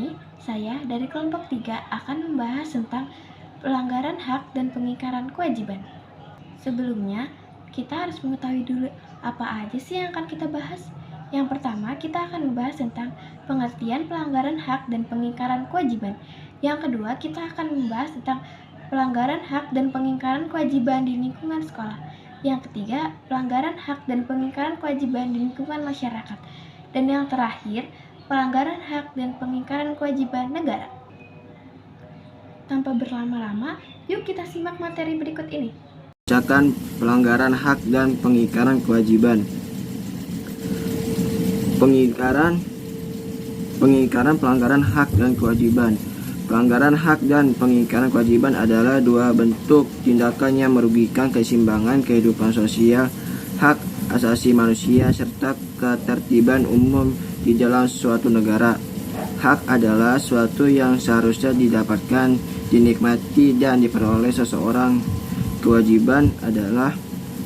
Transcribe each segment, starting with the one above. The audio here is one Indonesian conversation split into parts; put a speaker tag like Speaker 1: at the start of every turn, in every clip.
Speaker 1: ini, saya dari kelompok 3 akan membahas tentang pelanggaran hak dan pengingkaran kewajiban. Sebelumnya, kita harus mengetahui dulu apa aja sih yang akan kita bahas. Yang pertama, kita akan membahas tentang pengertian pelanggaran hak dan pengingkaran kewajiban. Yang kedua, kita akan membahas tentang pelanggaran hak dan pengingkaran kewajiban di lingkungan sekolah. Yang ketiga, pelanggaran hak dan pengingkaran kewajiban di lingkungan masyarakat. Dan yang terakhir, pelanggaran hak dan pengingkaran kewajiban negara. Tanpa berlama-lama, yuk kita simak materi berikut ini.
Speaker 2: Bacakan pelanggaran hak dan pengingkaran kewajiban. Pengingkaran pelanggaran hak dan kewajiban. Pelanggaran hak dan pengingkaran kewajiban adalah dua bentuk tindakan yang merugikan keseimbangan kehidupan sosial, hak asasi manusia, serta ketertiban umum di dalam suatu negara. Hak adalah sesuatu yang seharusnya didapatkan, dinikmati, dan diperoleh seseorang. Kewajiban adalah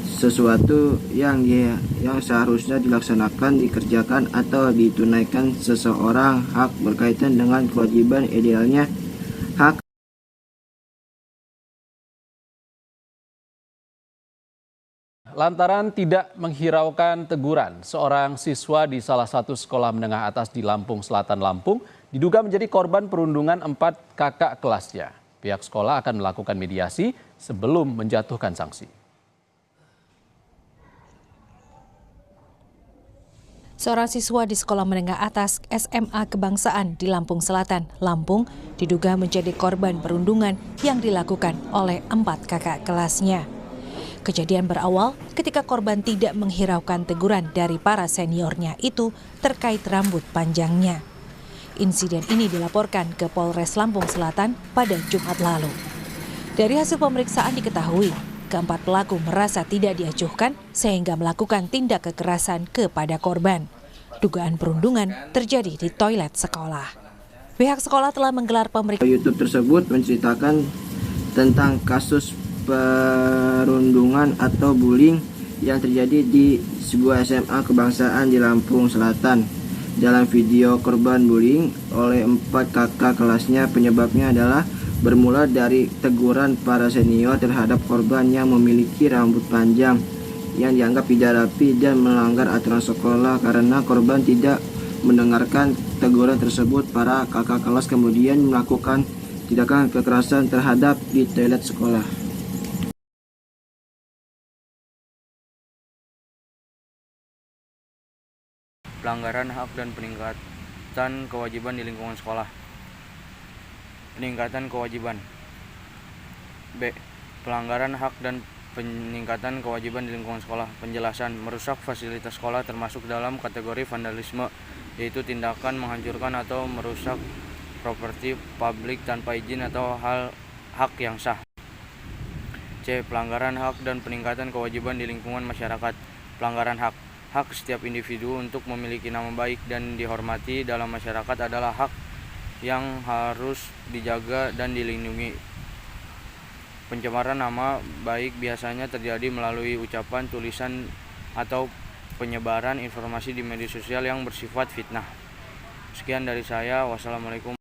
Speaker 2: sesuatu yang seharusnya dilaksanakan, dikerjakan, atau ditunaikan seseorang. Hak berkaitan dengan kewajiban, idealnya hak
Speaker 3: Lantaran tidak menghiraukan teguran, seorang siswa di salah satu sekolah menengah atas di Lampung Selatan, Lampung, diduga menjadi korban perundungan 4 kakak kelasnya. Pihak sekolah akan melakukan mediasi sebelum menjatuhkan sanksi.
Speaker 4: Seorang siswa di sekolah menengah atas SMA Kebangsaan di Lampung Selatan, Lampung, diduga menjadi korban perundungan yang dilakukan oleh 4 kakak kelasnya. Kejadian berawal ketika korban tidak menghiraukan teguran dari para seniornya itu terkait rambut panjangnya. Insiden ini dilaporkan ke Polres Lampung Selatan pada Jumat lalu. Dari hasil pemeriksaan diketahui, keempat pelaku merasa tidak diacuhkan sehingga melakukan tindak kekerasan kepada korban. Dugaan perundungan terjadi di toilet sekolah. Pihak sekolah telah menggelar pemeriksaan.
Speaker 2: YouTube tersebut menceritakan tentang kasus perundungan atau bullying yang terjadi di sebuah SMA Kebangsaan di Lampung Selatan. Dalam video, korban bullying oleh 4 kakak kelasnya penyebabnya adalah bermula dari teguran para senior terhadap korban yang memiliki rambut panjang yang dianggap tidak rapi dan melanggar aturan sekolah. Karena korban tidak mendengarkan teguran tersebut, para kakak kelas kemudian melakukan tindakan kekerasan terhadap di toilet sekolah.
Speaker 5: Pelanggaran hak dan peningkatan kewajiban di lingkungan sekolah. Peningkatan kewajiban. B. Pelanggaran hak dan peningkatan kewajiban di lingkungan sekolah. Penjelasan: merusak fasilitas sekolah termasuk dalam kategori vandalisme, yaitu tindakan menghancurkan atau merusak properti publik tanpa izin atau hak yang sah. C. Pelanggaran hak dan peningkatan kewajiban di lingkungan masyarakat. Pelanggaran hak. Hak setiap individu untuk memiliki nama baik dan dihormati dalam masyarakat adalah hak yang harus dijaga dan dilindungi. Pencemaran nama baik biasanya terjadi melalui ucapan, tulisan, atau penyebaran informasi di media sosial yang bersifat fitnah. Sekian dari saya. Wassalamualaikum.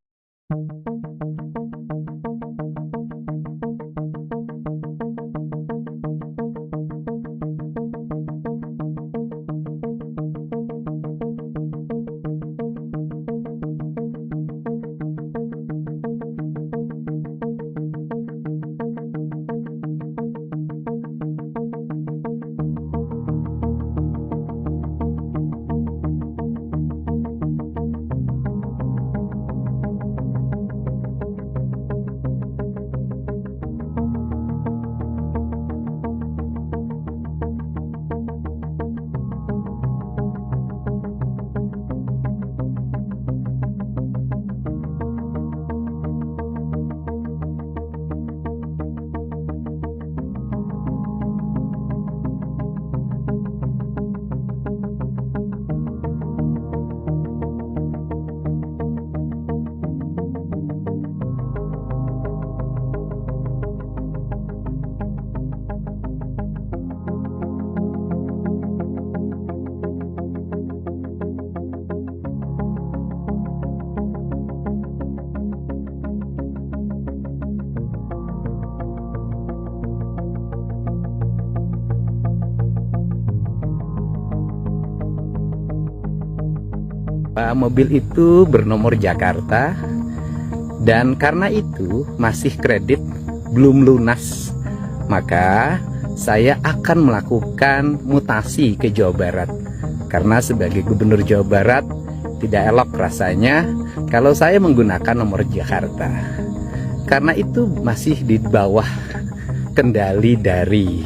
Speaker 6: Mobil itu bernomor Jakarta dan karena itu masih kredit belum lunas, maka saya akan melakukan mutasi ke Jawa Barat. Karena sebagai Gubernur Jawa Barat tidak elok rasanya kalau saya menggunakan nomor Jakarta. Karena itu masih di bawah kendali dari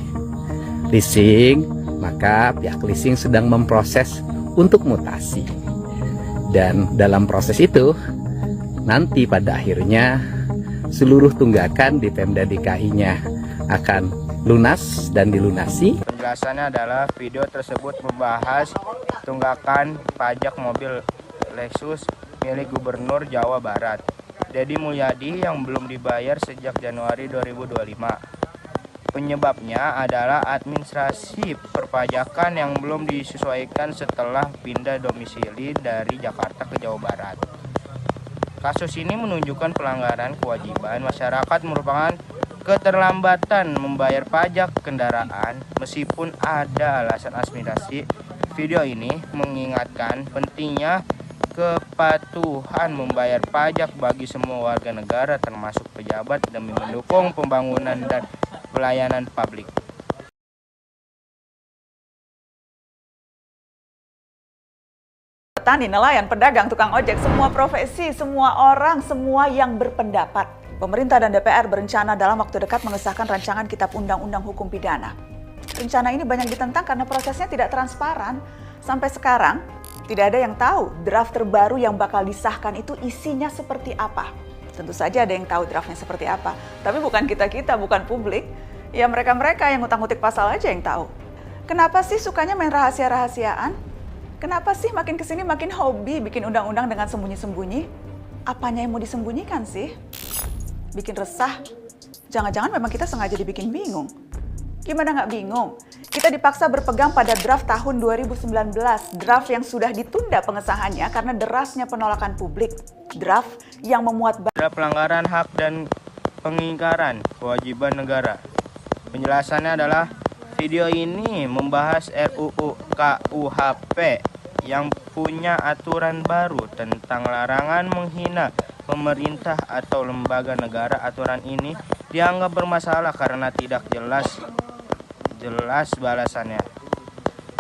Speaker 6: leasing, maka pihak leasing sedang memproses untuk mutasi. Dan dalam proses itu, nanti pada akhirnya seluruh tunggakan di Pemda DKI-nya akan lunas dan dilunasi.
Speaker 5: Penjelasannya adalah video tersebut membahas tunggakan pajak mobil Lexus milik Gubernur Jawa Barat, Deddy Mulyadi, yang belum dibayar sejak Januari 2025. Penyebabnya adalah administrasi perpajakan yang belum disesuaikan setelah pindah domisili dari Jakarta ke Jawa Barat. Kasus ini menunjukkan pelanggaran kewajiban masyarakat merupakan keterlambatan membayar pajak kendaraan meskipun ada alasan administrasi. Video ini mengingatkan pentingnya kepatuhan membayar pajak bagi semua warga negara termasuk pejabat demi mendukung pembangunan dan pelayanan publik.
Speaker 7: Petani, nelayan, pedagang, tukang ojek, semua profesi, semua orang, semua yang berpendapat. Pemerintah dan DPR berencana dalam waktu dekat mengesahkan rancangan Kitab Undang-Undang Hukum Pidana. Rencana ini banyak ditentang karena prosesnya tidak transparan. Sampai sekarang, tidak ada yang tahu draft terbaru yang bakal disahkan itu isinya seperti apa. Tentu saja ada yang tahu draftnya seperti apa, tapi bukan kita-kita, bukan publik. Ya mereka-mereka yang ngutang-ngutik pasal aja yang tahu. Kenapa sih sukanya main rahasia-rahasiaan? Kenapa sih makin kesini makin hobi bikin undang-undang dengan sembunyi-sembunyi? Apanya yang mau disembunyikan sih? Bikin resah? Jangan-jangan memang kita sengaja dibikin bingung. Gimana nggak bingung? Kita dipaksa berpegang pada draft tahun 2019, draft yang sudah ditunda pengesahannya karena derasnya penolakan publik. Draft yang memuat
Speaker 5: Ada pelanggaran hak dan pengingkaran kewajiban negara. Penjelasannya adalah video ini membahas RUU KUHP yang punya aturan baru tentang larangan menghina pemerintah atau lembaga negara. Aturan ini dianggap bermasalah karena tidak jelas balasannya,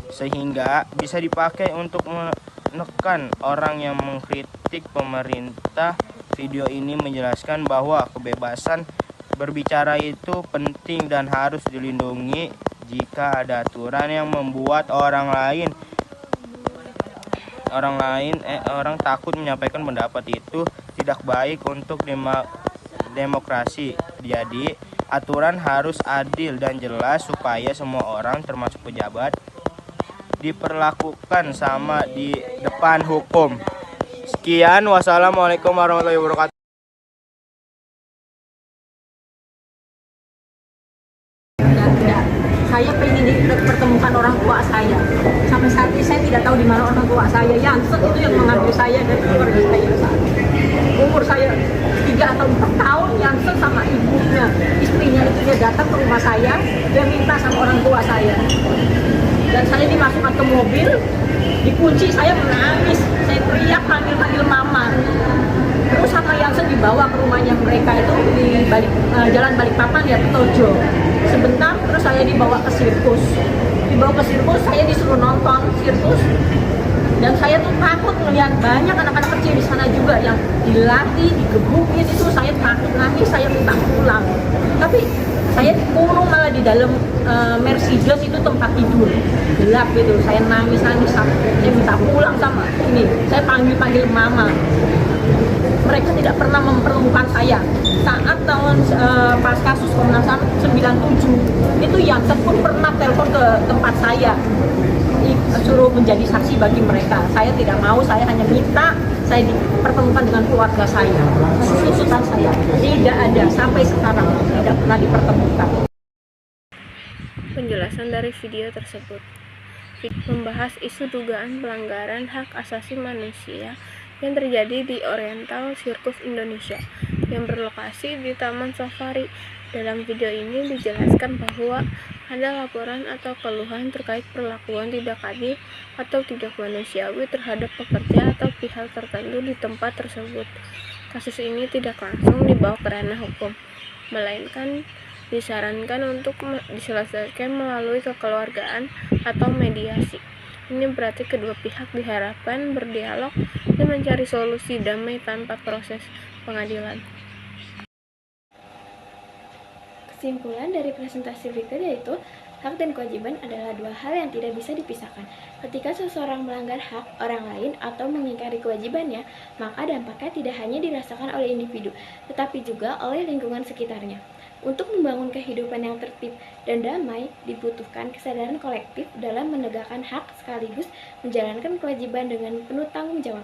Speaker 5: sehingga bisa dipakai untuk menekan orang yang mengkritik pemerintah. Video ini menjelaskan bahwa kebebasan berbicara itu penting dan harus dilindungi. Jika ada aturan yang membuat orang takut menyampaikan pendapat, itu tidak baik untuk demokrasi. Jadi aturan harus adil dan jelas supaya semua orang termasuk pejabat diperlakukan sama di depan hukum. Sekian, wassalamualaikum warahmatullahi wabarakatuh.
Speaker 8: Saya ingin dipertemukan orang tua saya. Sampai saat ini saya tidak tahu di mana orang tua saya. Jansen itu yang mengambil saya dari keluarga saya. Umur saya 3 atau 4 tahun, Jansen sama ibunya, istrinya itu dia datang ke rumah saya, dia minta sama orang tua saya. Dan saya dimasukkan ke mobil, dikunci, saya menangis, saya teriak panggil mama. Terus sama Jansen dibawa ke rumahnya mereka itu di Jalan Balikpapan ya, Petojo. Sebentar terus saya dibawa ke sirkus. Saya disuruh nonton sirkus. Dan saya tuh takut melihat banyak anak-anak kecil di sana juga yang dilatih, digebukin itu. Saya takut, nangis, saya minta pulang. Tapi saya dikurung malah di dalam Mercedes itu tempat tidur gelap gitu. Saya nangis, saya minta pulang sama ini. Saya panggil mama. Mereka tidak pernah mempertemukan saya. Saat tahun pas kasus Komnas HAM 97 itu Jansen pun pernah telepon ke tempat saya, suruh menjadi saksi bagi mereka. Saya tidak mau, saya hanya minta saya dipertemukan dengan keluarga saya. Tuntutan saya tidak ada sampai sekarang, tidak pernah dipertemukan.
Speaker 1: Penjelasan dari video tersebut membahas isu dugaan pelanggaran hak asasi manusia yang terjadi di Oriental Circus Indonesia
Speaker 9: yang berlokasi di Taman Safari. Dalam video ini dijelaskan bahwa ada laporan atau keluhan terkait perlakuan tidak adil atau tidak manusiawi terhadap pekerja atau pihak tertentu di tempat tersebut. Kasus ini tidak langsung dibawa ke ranah hukum, melainkan disarankan untuk diselesaikan melalui kekeluargaan atau mediasi. Ini berarti kedua pihak diharapkan berdialog dan mencari solusi damai tanpa proses pengadilan.
Speaker 1: Kesimpulan dari presentasi berikut yaitu hak dan kewajiban adalah dua hal yang tidak bisa dipisahkan. Ketika seseorang melanggar hak orang lain atau mengingkari kewajibannya, maka dampaknya tidak hanya dirasakan oleh individu, tetapi juga oleh lingkungan sekitarnya. Untuk membangun kehidupan yang tertib dan damai, dibutuhkan kesadaran kolektif dalam menegakkan hak sekaligus menjalankan kewajiban dengan penuh tanggung jawab.